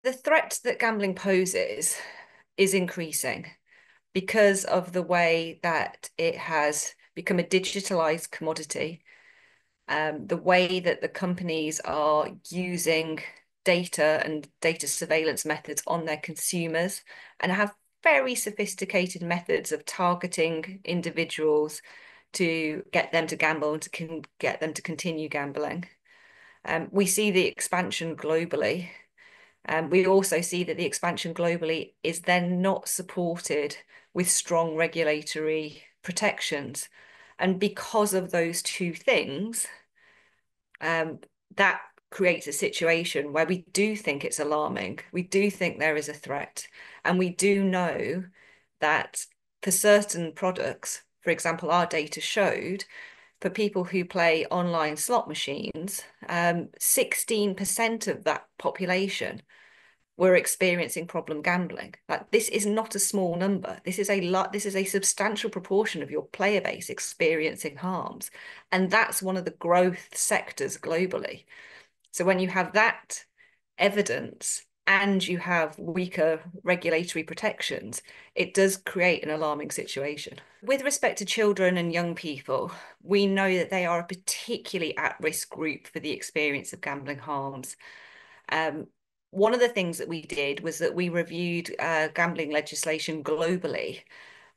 The threat that gambling poses is increasing because of the way that it has become a digitalized commodity, the way that the companies are using data and data surveillance methods on their consumers and have very sophisticated methods of targeting individuals to get them to gamble and to get them to continue gambling. We see the expansion globally. We also see that the expansion globally is then not supported with strong regulatory protections. And because of those two things, that creates a situation where we do think it's alarming. We do think there is a threat. And we do know that for certain products, for example, our data showed for people who play online slot machines, 16% of that population were experiencing problem gambling. Like, this is not a small number. This is a lot. This is a substantial proportion of your player base experiencing harms, and that's one of the growth sectors globally. So when you have that evidence and you have weaker regulatory protections, it does create an alarming situation. With respect to children and young people, we know that they are a particularly at-risk group for the experience of gambling harms. One of the things that we did was that we reviewed gambling legislation globally,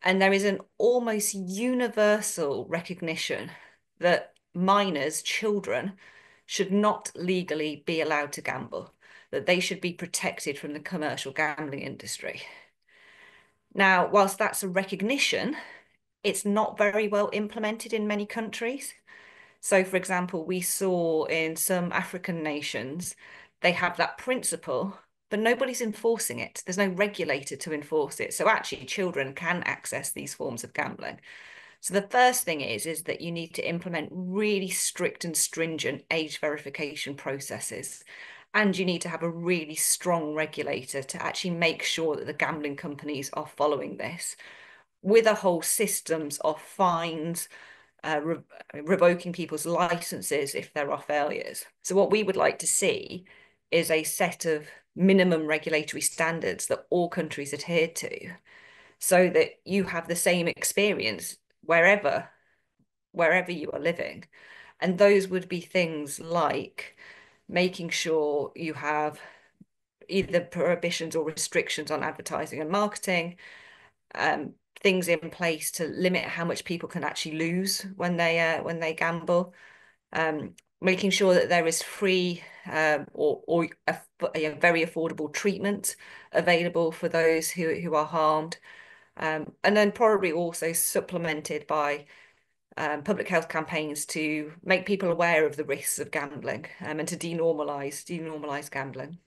and there is an almost universal recognition that minors, children, should not legally be allowed to gamble, that they should be protected from the commercial gambling industry. Now, whilst that's a recognition, it's not very well implemented in many countries. So, for example, we saw in some African nations, they have that principle, but nobody's enforcing it. There's no regulator to enforce it. So actually, children can access these forms of gambling. So the first thing is that you need to implement really strict and stringent age verification processes. And you need to have a really strong regulator to actually make sure that the gambling companies are following this, with a whole systems of fines, revoking people's licenses if there are failures. So what we would like to see is a set of minimum regulatory standards that all countries adhere to, so that you have the same experience wherever you are living. And those would be things like making sure you have either prohibitions or restrictions on advertising and marketing, things in place to limit how much people can actually lose when they gamble, making sure that there is free or a very affordable treatment available for those who are harmed, and then probably also supplemented by public health campaigns to make people aware of the risks of gambling, and to denormalize gambling.